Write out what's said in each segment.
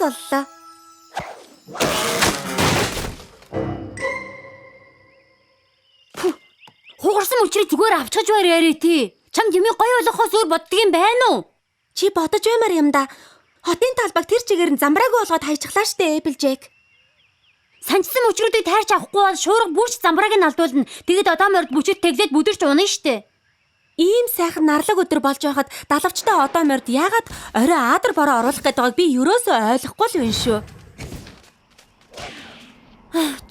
боллоо. Хугарсан мөчрийг зүгээр авчиж барьяарэ тий. Чамд юмыг гоё болгохоос өөр боддөг юм байна уу? Чи бодож баймаар юм да. Хотын талбайг тэр чигээр нь замбрааг болгоод хайчихлаа штэ Эпплжек. Санчсан мөчрүүдийг тайрч авахгүй бол шуурга бүрч замбрааг нь алдуулна. Тэгэд одоо морд бүчэд тэглээд бүдэрч унана штэ. Ийм сайхан нарлаг өдөр болж байхад далавчтай одоо морд яагаад орой аадар бороо оруулах гээд байгааг би юусоо ойлгохгүй л байна шүү.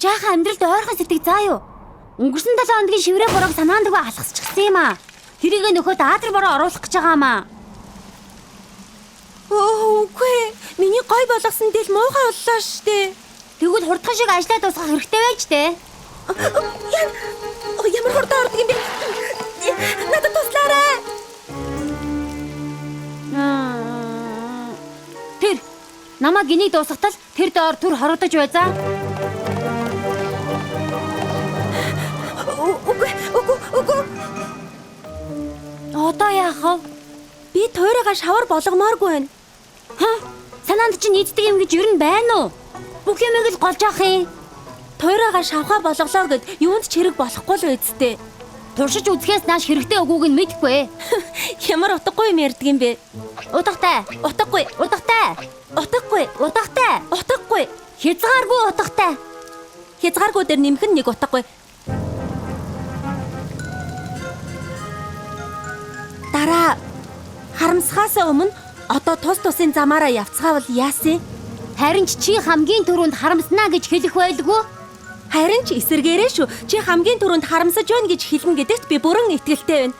Жаахан амьдралд ойрхон сэтгэг заа юу. Өнгөрсөн 7 хоногийн шиврээ борог санаандгүй алхасчихсан юм аа. Тэрийг нөхөд аадар бороо оруулах гэж байгаа маа. Үгүй. Миний гой болгосон дээл муухай боллоо штэ. Тэгвэл хурдхан шиг ажиллаа дуусгах хэрэгтэй байж тээ. Ямар хурдан ордог юм бэ? Надад туслаарай. Тэр намаа гинийг дуусгатал тэр доор түр хорогдож байзаа. Үгүй. Одоо яах вэ? Би тойроо шавар болгомооргүй байна. Санаанд чинь нийцдэг юм гэж юу н байна уу? Бүх юмыг л голж авах юм. Тойроо шавхаа болголоо гэд юунд ч хэрэг болохгүй л үсттэй. Туршиж үзэхээс нааш хэрэгтэй өгөөг нь мэдэхгүй. Ямар утгагүй юм ярьдаг юм бэ? Утгатай. Утгагүй. Хязгааргүй утгатай. Хязгааргүй дээр нэмэх нь нэг утгагүй. Дараа харамсахаас өмнө одоо тус тусын замаараа явцгаавал яасан? Харин чи хамгийн түрүүнд харамснаа гэж хэлэх байлгүй. Харин ч эсэргээрээ шүү. Чи хамгийн түрүүнд харамсаж байна гэж хэлнэ гэдэгт би бүрэн итгэлтэй байна.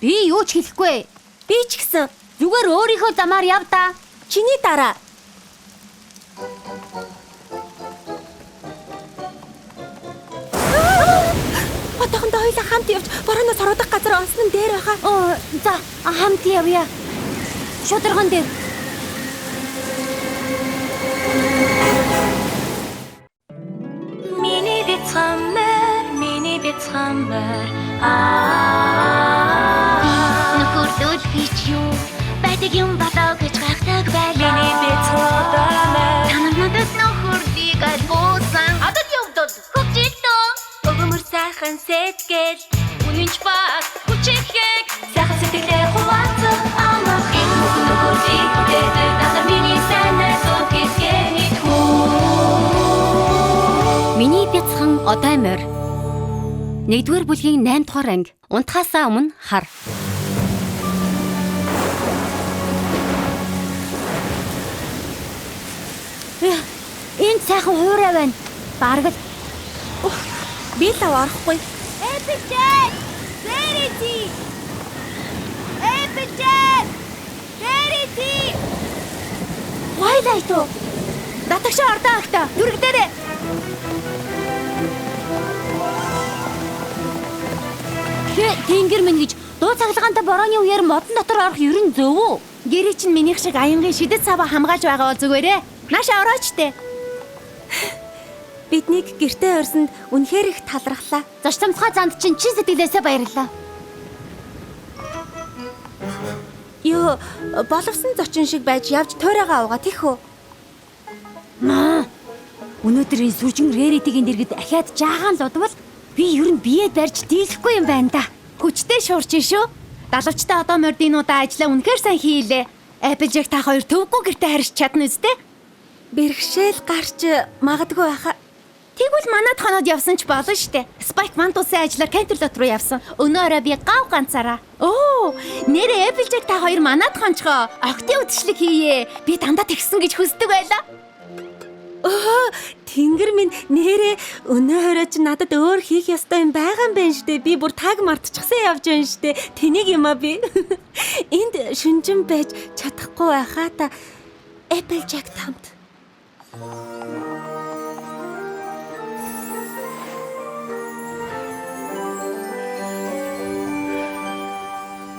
Би юу ч хэлэхгүй. Би ч гэсэн Зүгээр өөрийнхөө замаар яв да. чиний дараа. Одоохондоо хоёулаа хамт явж борооноос ороод газар онсон нь дээр байхаа. За хамт явъя. Шударган дээр. Миний бицхаммер Нөхөрлөл бич юу байдаг юм болоо гэж гайхдаг байлаа. Миний бицхаммер танамнад нөхөрлийг алгуусан адад явдал хөвжөлтөө өгөмөр сайхан сэтгэл үнэнч баг хүчихэд сайхан сэтгэлээ хуваацсан амах нөхөрлийг дэдэг надад миний санаа зүгтгээний Миний бяцхан одоо морь. 1-р бүлгийн 8-р анги. Унтахаасаа өмнө хар. Энэ сайхан хуурай байна. Бараг л Би л орохгүй. Эпплжек! Верити! Эпплжек! Верити! Вайлайто! Датагш ордоо агта. Дүргдээрээ. Тэнгэр минь гэж дуу цаглагаантай борооны үеэр модон дотор орох ер нь зөв үү? Гэрээ чинь минийх шиг аянгийн шидэт цаваа хамгааж байгаа бол зүгээрээ. Нааша орооч те. Биднийг гэртээ орсонд үнэхээр их талархлаа. Зочдомцгой занд чинь чин сэтгэлээсээ баярлалаа. Ёо, боловсон зочин шиг байж явж тойроогаа уугаа тийхүү. Өнөөдөр энэ сүржин реритигийн дэргэд ахиад жаагаан л удвал би ер нь биеэ барьж дийлэхгүй юм байна да. Хүчтэй шуурч шүү. Далавчтай одоо мординуудаа ажиллаа үнэхээр сайн хийлээ. Эпплжек та хоёр төвгүй гэртээ харьж чадна үстэй. Бэрхшээл гарч магадгүй байхаа. Тэгвэл манад хоноод явсан ч болно штэ. Спайк Мантусын ажиллаар Кентерлот руу явсан. Өнөө орой би гав ганцаараа. Нэрээ Эпплжек та хоёр манад хончгоо. Октийн үдшилэг хийе. Би дандаа тэгсэн гэж хүсдэг байлаа. Тэнгэр минь нэрээ өнөө орой чи надад өөр хийх ёстой юм байгаа юм байна штэ. Би бүр таг мартчихсан явж байна штэ. Тэнийг юм а би. Энд шүнжин байж чадахгүй байхаа та Эпплжек тамт.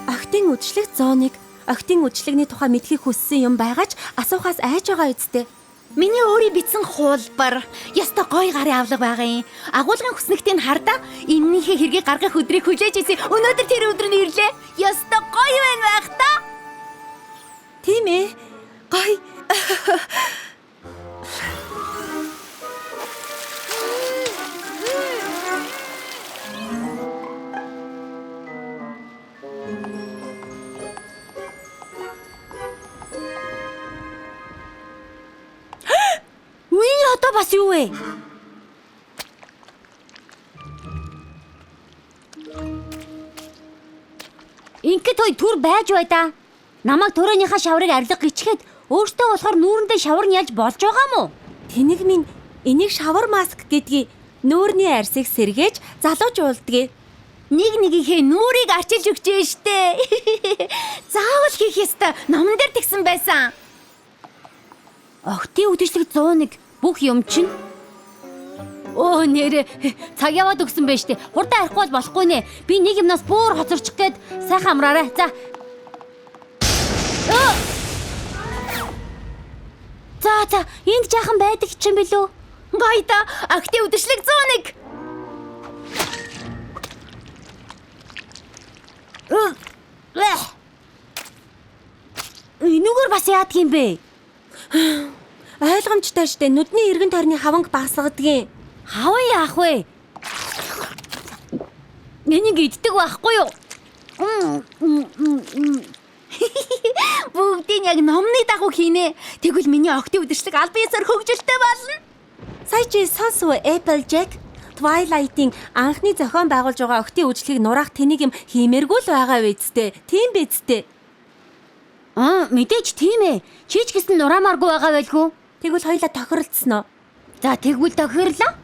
Октийн үдшилэг зооныг октийн үдшилэгний тухай мэдхийг хүссэн юм байгаа ч асуухаас айж байгаа үсттэй. Миний өөрийн бичсэн хуулбар яста гой гарын авлага байгаа юм. Агуулгын хүснэгтийг хардаа энэнийхээ хэргийг гаргах өдрийг хүлээж ийсэн. Өнөөдөр тэр өдөр нь ирлээ. Яста гой байна байх та. Тийм ээ. Гой. бас юу вэ? Ингээд той түр байж бай да. Намайг төрөөнийхөө шаврыг арилга гिचгээд өөртөө болохоор нүүрэндээ шавар нь ялж болж байгаа мó? Тэнэг минь энийг шавар маск гэдгийг нүүрний арсыг сэргээж залууж уулдгийг. Нэг нэгийнхээ нүрийг арчилж өгч штэ. Заавал хийх ёстой. Номон дээр тэгсэн байсан. Охтын үдэшлэг 101 бүх юм чинь. Оо нэрэ цаг яваад өгсөн байж тээ. Хурдан арихгүй бол болохгүй нэ. Би нэг юмнаас бүр хоцорчих гээд сайхан амраарай. За. За энд жаахан байдаг ч юм билүү? Гайда охтын үдэшлэг 101. Энүүгээр бас яадаг юм бэ? Ойлгомжтой штэ. Нүдний эргэн тойрны хаванг багсгадгийн. Хаван яах вэ? Энийг иддэг байхгүй юу? Бүгдийг яг номны дагуу хийнэ. Тэгвэл миний охтын үдэшлэг албан ёсоор хөгжилтэй болно. Сая чи сонсов Applejack Twilight-ийн анхны зохион байгуулж байгаа охтын үдэшлэгийг нураах тэнийг юм хиймээргүй л байгаа үсттэй. Тийм биз дээ. Мэдээж тийм ээ. Чи ч гэсэн нураамааргүй байгаа байлгүй. Тэгвэл хоёлаа тохиролцсон уу? За тэгвэл тохирлоо.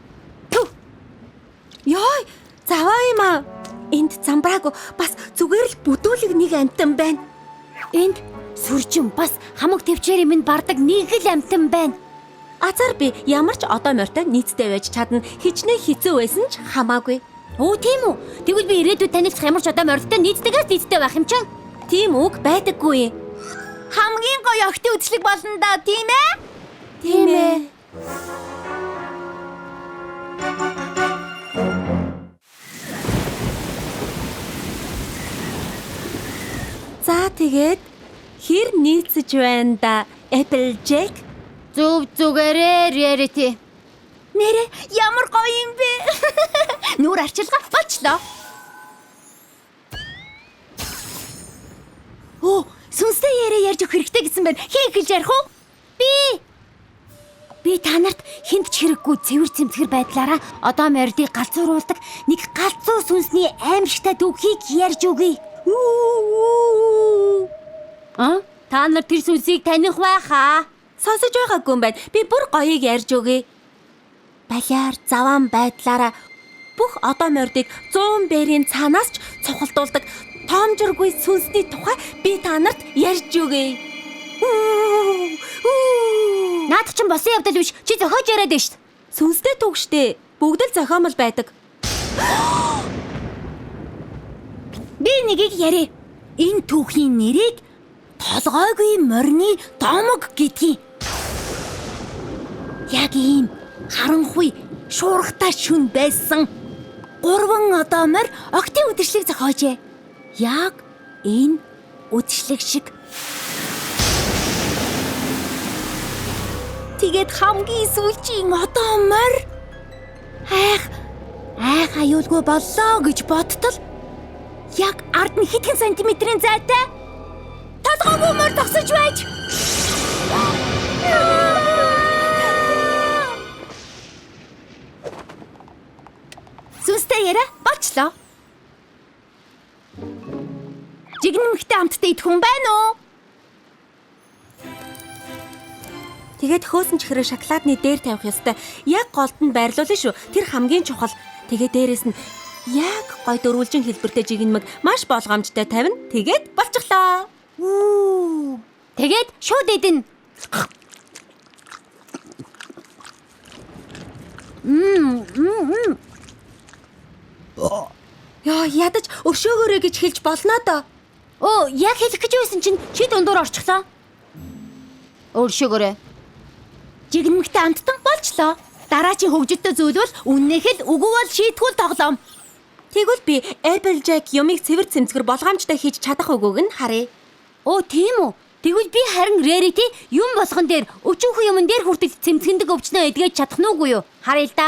Ёй, заваа юм аа. Энд замбрааг бас зүгээр л бүдүүлэг нэг амтан байна. Энд сүржин бас хамаг төвчээр минь бардаг нэг л амтан байна. Азар би ямар ч одоо морьтой нийцтэй байж чадна. Хичнээн хэцүү байсан ч хамаагүй. Оо тийм үү. Тэгвэл би ирээдүйд танилцах ямар ч одоо морьтой нийцтэйгээс нийцтэй байх юм чинь. Тийм үг байдаггүй. Хамгийн гоё охтын үдэшлэг болно да, тийм ээ? Тийм ээ. За тэгээд хэр нийцэж байна да Applejack? Зүгээрээ Rarity. Нэрэ ямар гоё юм бэ? Нүур арчилгаа болчлоо. Оо, сүнстэй яриа ярьж өгөх хэрэгтэй гэсэн байна. Хин хэлж ярих уу? Би та нарт хинт ч хэрэггүй цэвэр цэмцгэр байдлаараа одоо мордыг галзууруулдаг нэг галзуу сүнсний аимшигтай дүүхийг ярьж өгье. Та нар тэр сүнсийг таних байхаа? Сонсож байгаагүй юм байна. Би бүр гоёыг ярьж өгье. Балиар заван байдлаараа бүх одоо мордыг 100 бэрийн цаанаас ч цохолдуулдаг тоомжиргүй сүнсний тухай би та нарт ярьж өгье. Наад чинь босон явдал биш. Чи зохиож яриад байна шүү. Сүнстэй түүх штэ. Бүгд л зохиомол байдаг. Би нэгийг яриа. Энэ түүхийн нэрийг толгойгүй морины домог гэдгийг. Яг ийм харанхуй шуургатай шүн байсан 3 одоо морь охтын үдэшлэг зохиожээ. Яг энэ үдэшлэг шиг. Тэгээд хамгийн сүүлчийн одоо морь айх аюулгүй боллоо гэж бодтол яг ард нь хэдхэн сантиметрийн зайтай толгойгүй морь тогсож байж сүнстэй яриа болчлоо. Жигнэмхтэй амттай идэх хүн байна уу? Тэгээд хөөсөн чихрээ шоколадны дээр тавих ёстой. Яг голд нь байрлуулна шүү. Тэр хамгийн чухал. Тэгээд дээрэс нь яг гой дөрвөлжин хэлбэртэй жигнэмэг маш болгоомжтой тавина. Тэгээд болчихлоо. Тэгээд шууд идэн. Яа, ядаж өршөөгөөрэй гэж хэлж болно доо. Оо, яг хэлэх гэж байсан чинь чи дундуур орчихлоо. Өршөөгөөрэй. Жигнэмэгтэй амттан болчлоо. Дараачийн хөгжөлтөй зүйл бол үннээх л үгүй бол шийтгүүл тоглоом. Тэгвэл би Applejack юмыг цэвэр цэмцгэр болгоомжтой хийж чадах үгүйг нь харъя. Оо, тийм үү? Тэгвэл би харин Rarity юм болгон дээр өчүүхэн юмн дээр хүртэл цэмцгэндэг өвчнөө эдгэж чадах нүггүй юу? Харъя л да.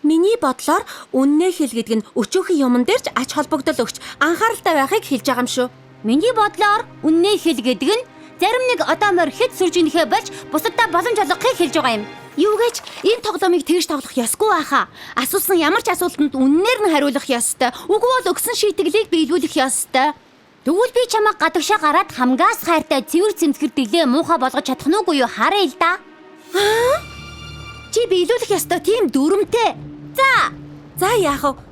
Миний бодлоор үннээх хэл гэдэг нь өчүүхэн юмн дээр ч ач холбогдол өгч анхааралтай байхыг хэлж байгаа юм шүү. Миний бодлоор үннээх хэл гэдэг нь зарим нэг одоо морь хэд сүржинэхэ болж бусаддаа боломж олгохыг хэлж байгаа юм. Юу гэж энэ тоглоомыг тэгж тоглох ёсгүй байхаа. Асуусан ямар ч асуултанд үннээр нь хариулах ёстой. Үгүй бол өгсөн шийтгэлийг биелүүлэх ёстой. Тэгвэл би чамайг гадагшаа гараад хамгаас хайртай цэвэр цэмцгэр дэглээ муухай болгож чадах нь үгүй юу? Харъя л да. Чи биелүүлэх ёстой тийм дүрмтэй. За яах вэ?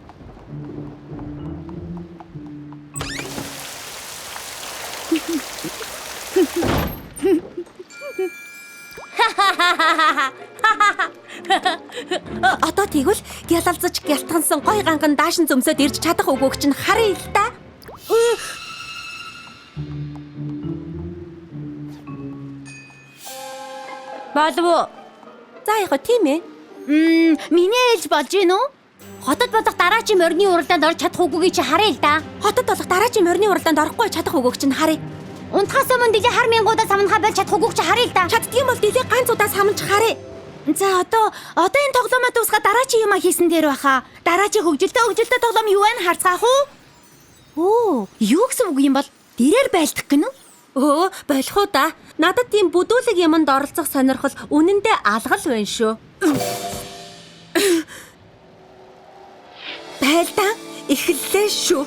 Одоо тэгвэл гялалзаж гялтгансан гой ганган даашин зөмсөд ирж чадах үгүйг чинь харъя л да. Болов. За яах вэ тийм ээ? Миний ээлж болж гин үү? Хотод болох дараачийн морины уралдаанд орж чадах үгүйг чи харъя л да. Хотод болох дараачийн морины уралдаанд орохгүй чадах үгүйг чинь харъя. Унтахаас өмнө дэлээ хар мянгуудаа самнахаа болж чадах үгүйг чи харъя л да. Чаддгийм бол дэлээ ганц удаа самж харъя. За одоо энэ тоглоомоо дуусгаад дараачийн юм хийсэн дээр баха. Дараачийн хөгжилтэй тоглоом юу вэ харцгаах уу? Оо, юу гэсэн үг юм бол дэрээр байлдах гэнэ үү? Болох уу да. Надад тийм бүдүүлэг юмд оролцох сонирхол үнэндээ алгал байна шүү. Байлдаа эхэллээ шүү.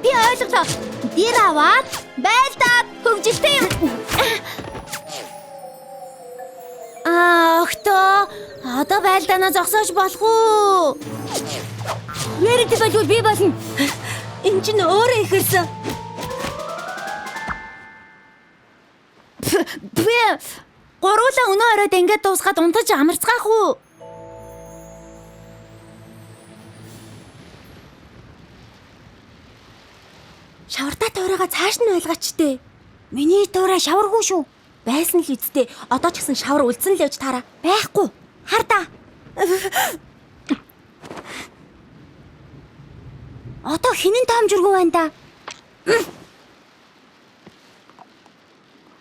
Би ойлголоо. Дэр аваад байлдаад хөгжилтэй юм. Охтоо, одоо байлдаанаа зогсоож болох уу? Яриад байвал би болно. Энд чинь өөрөө ихэлсэн. Би гуруула өнөө оройд ингээд дуусгаад унтаж амарцгаах уу? Шавартаа туурайгаа цааш нь байлгаач тээ. Миний туурай шаваргүй шүү. Байсан л үсттэй. Одоо ч гэсэн шавар үлдсэн л явж таараа. Байхгүй. Хар да. Одоо хинэн таамжиргүй байна да.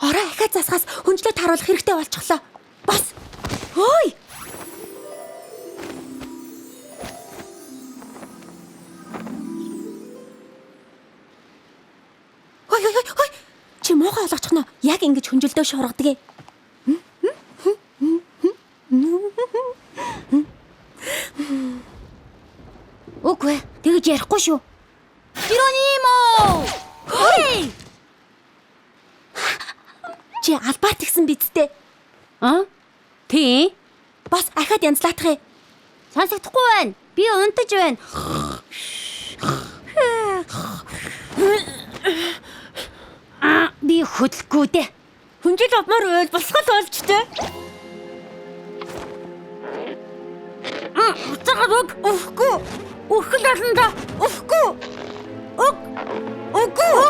Ороо ахаад засгаас хүнжлээ тааруулах хэрэгтэй болчихлоо. Бос. Ой! Ой. Чи муухай болгочих нь яг ингэж хүнжилдөө шуургадаг. Үгүй, тэгж ярихгүй шүү. Жиронимо! Хөөе! Чи албаарт гисэн бидтэй. Тий? Бос ахаад янзлаатах ээ. Сонсогдохгүй байна. Би унтаж байна. Би хөдлөхгүй дээ. Хүнжил авмаар байл босгол болж тээ. Уцаагаад өг. Өөхгүй. Үхэл аланда. Өөхгүй. Үгүй.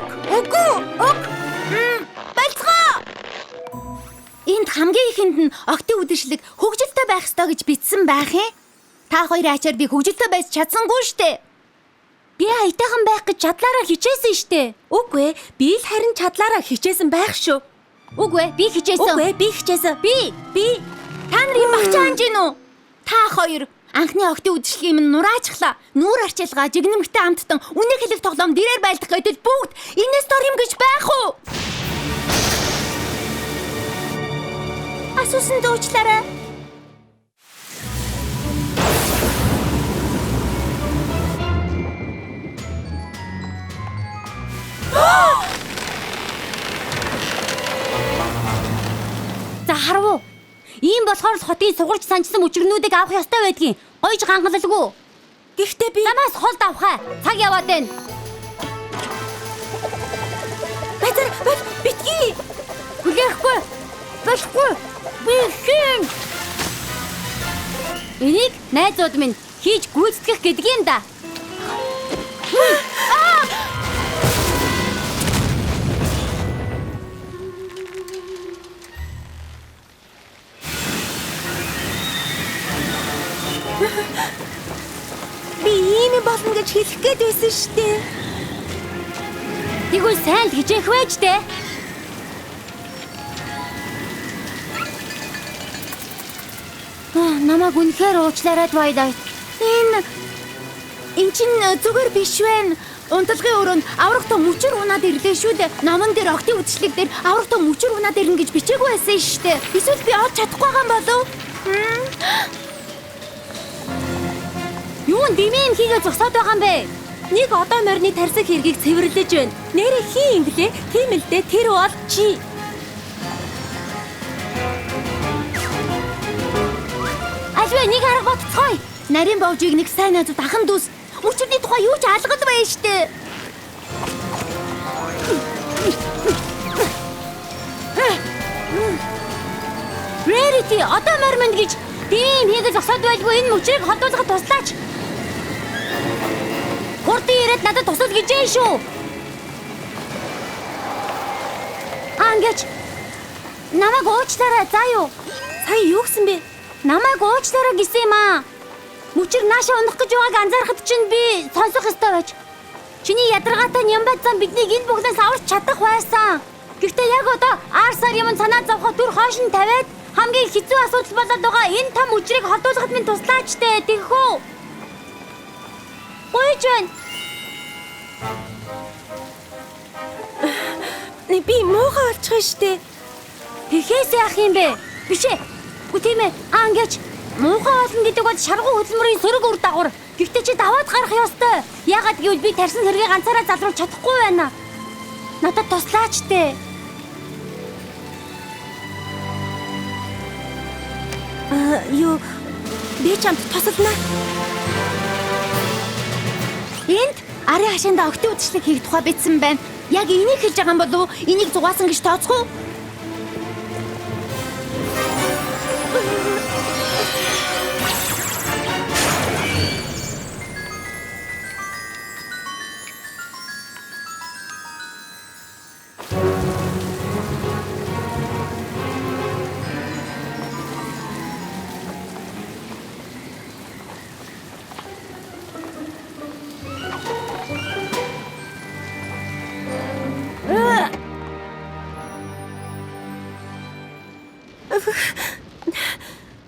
Байлцгаа! Энд хамгийн ихэнд нь октын үдшилэг хөгжилтэй байх ёстой гэж бичсэн байх юм. Та хоёрын ачаар би хөгжилтэй байж чадсангүй штэ. Би аятайхан байх гэж чадлаараа хичээсэн штэ. Үгүй, би л харин чадлаараа хичээсэн байх шүү. Үгүй, би хичээсэн. Үгүй, би хичээсэн. Би та нарын багчаа анж гин үү? Та хоёр анхны октын үдшилгийн минь нураачглаа. Нүүр арчилгаа, жигнэмгтэй амттан үнэ хэлэх тоглоом дэрээр байлдах гэдэл бүгд энэс дор юм гэж байх уу? Асуусан дуучлаарай. За харав уу? Ийм болохоор л хотын сугарч санчсан өчгнүүдийг авах ёстой байдгийн. Гойж гангалалгүй. Гэхдээ би Намаас холд авахаа. Цаг яваад байна. Базар битгий. Хүлээхгүй. Болохгүй. Би хийн. Энийг найзууд минь хийж гүйцэтгэх гэдэг юм да. Би ийм юм болно гэж хэлэх гээд байсан шүү дээ. Тэгвэл сайн л хижээх байж дээ. Намайг үнэхээр уучлаарай Twilight. Эн чин зүгээр биш байна. Унтлагын өрөөнд аврагтай мөчөр унаад ирлээ шүү дээ. Номон дээр октын үдшилэг дээр аврагтай мөчөр унаад ирнэ гэж бичээгүй байсан шүү дээ. Эсвэл би олж чадахгүй байгаа юм болов? Юу н димэн хийгээ зогсоод байгаа юм бэ? Нэг одоо морины тарсаг хэргийг цэвэрлэж байна. Нэрээ хий юм блэ? Тийм л дээ. Тэр бол чи. Альвэ нэг арга бодцгоё. Нарийн бовжийг нэг сайн надад ахын дүүс. Мөчөрний тухай юу ч алгад байна штэ. Rarity одоо мормонд гэж димэн хийгээ зогсоод байлгүй энэ мөчрийг холдуулахад туслаач. Хурдан ирээд надад тусал гэжээ шүү. Ангеч намайг уучлаарай заа юу? Сая юу гэсэн бэ? Намайг уучлаарай гэсэн юм аа. Мөчөр нааша унах гэж байгааг анзаарахад чинь би сонсох ёстой байж. Чиний ядаргаатай Нямбацсан биднийг энэ бүхнээс аварч чадах байсан. Гэхдээ яг одоо Арсаар юм санаа зовход түр хойш нь тавиад хамгийн хэцүү асуудал болоод байгаа энэ том мөчрийг холдуулахад минь туслаач дээ тэгхүү. Гойж байна. Би муухай болчихсон штэ. Тэхээс яах юм бэ? Биш ээ. Үгүй тийм ээ. Ангеч муухай болно гэдэг бол шаргуу хөдөлмөрийн сөрөг үр дагавар. Гэхдээ чи даваад гарах ёстой. Яагаад гэвэл би тарсан хэргийг ганцаараа залруулж чадахгүй байна. Надад туслаач дээ. Юу би чамд тусална. Энд арын хашаанда октын үдшилэг хийх тухай бичсэн байна. Яг энийг хэлж байгаа юм болов уу? Энийг зугаасан гэж тооцох уу?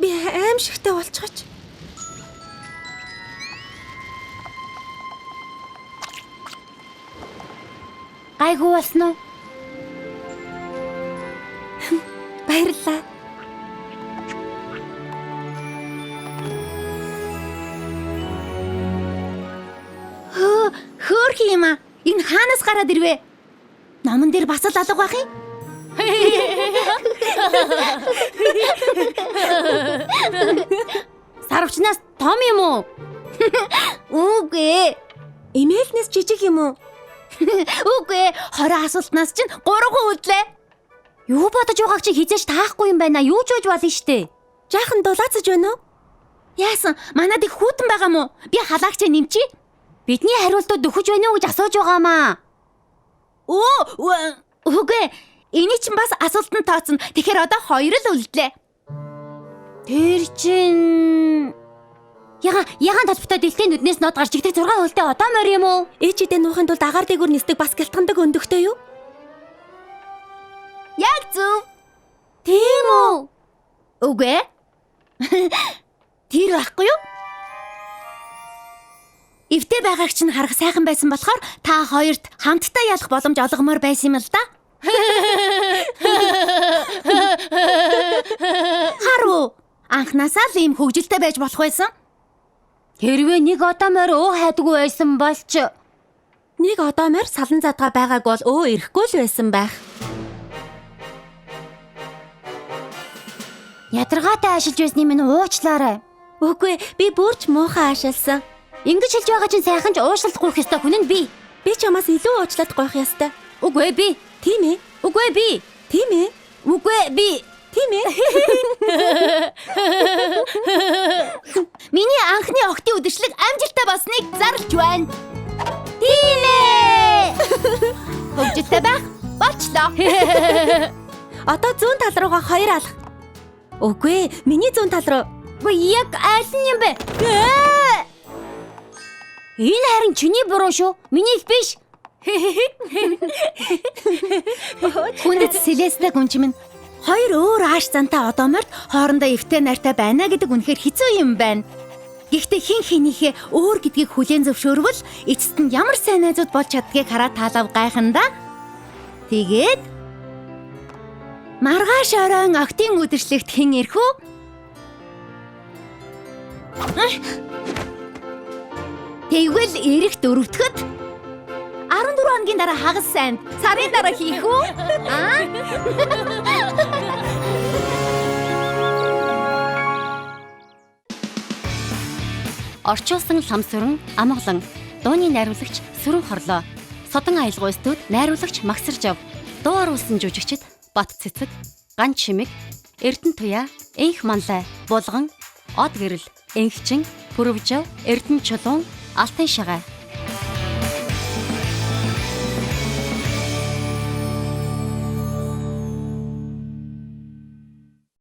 Би аимшигтай болчихооч. Гайгүй болсон уу? Баярлалаа. Хөөх юм аа. Энэ хаанаас гараад ирвэ? Номон дээр бас л алга байх юм. Сарвчнаас том юм уу? Үгүй. Имэйлнээс жижиг юм уу? Үгүй. 20 асуултнаас чинь 3 хүлээ. Юу бодож байгааг чи хизээш таахгүй юм байна. Юу ч үж болно штэ. Жаахан дулаацж байна уу? Яасан? Манад их хүүтэн байгаа мó? Би халаагч нэмчи. Бидний хариултууд өгөж байна уу гэж асууж байгаамаа. Үгүй. Эний чинь бас асуултанд тооцно. Тэгэхээр одоо 2 л үлдлээ. Тэр чин ягаан талбартай дэлхийн нүднээс нод гарч игдэг 6 хөлтэй одоо морь юм уу? Ээжидээ нуухын тулд агаар дээгүүр нисдэг бас гялтгандаг өндөгтэй юу? Яг зөв. Тийм үү? Үгүй. Тэр байхгүй юу? Эвтэй байгааг чинь харах сайхан байсан болохоор та хоёрт хамтдаа ялах боломж олгомоор байсан юм л да. Харуу. Анхнаасаа л ийм хөвгөлтэй байж болох байсан. Хэрвээ нэг одоо морь өө хайдаггүй байсан бол ч Нэг одоо морь салан задгаа байгааг бол ирэхгүй л байсан байх. ядаргаатай ашиглаж байсны минь уучлаарай. Үгүй, би бүрч муухай ашигласан. Ингэж хэлж байгаа чинь сайхан ч уушлахгүй хэвээр хүн нь би. Би чамаас илүү уучлаад гоох ёстой. Үгүй би. Тийм ээ. Үгүй би. Тийм ээ. Үгүй би. Тийм ээ. Миний анхны октын үдшилэг амжилттай болсныг зарлж байна. Тийм ээ. Хөвгөлтэй байх болчлоо. Одоо зүүн тал руугаа 2 алах. Үгүй, миний зүүн тал руу. Яг аль нь юм бэ? Энэ харин чиний буруу шүү. Минийх биш. Хүндэт Селеста гүнч минь хоёр өөр ааш зантай одооморд хоорондоо эвтэй найртай байна гэдэг үнэхээр хэцүү юм байна. Гэхдээ хин хинийхээ өөр гэдгийг хүлээн зөвшөөрвөл эцэст нь ямар сайн найзууд болж чаддгийг хараад таалав гайхандаа. Тэгээд маргааш оройн октийн үдиршлэгт хэн ирэх үү? Тэгвэл ирэх дөрөвдөхөд 14 хоногийн дараа хагас санд сарын дараа хийх үү? Орчуулсан Ламсүрэн, Амгалан, дууны найруулагч Сүрэн Хорлоо, Содон аялгау студ найруулагч Максаржав, дуу оруулсан жүжигчид Бат Цэцэг, Ган Чимэг, Эрдэнэ Туяа, Энх Манлай, Булган, Од Гэрэл, Энхчин, Пүрвжав, Эрдэнэ Чулуун, Алтан Шагаа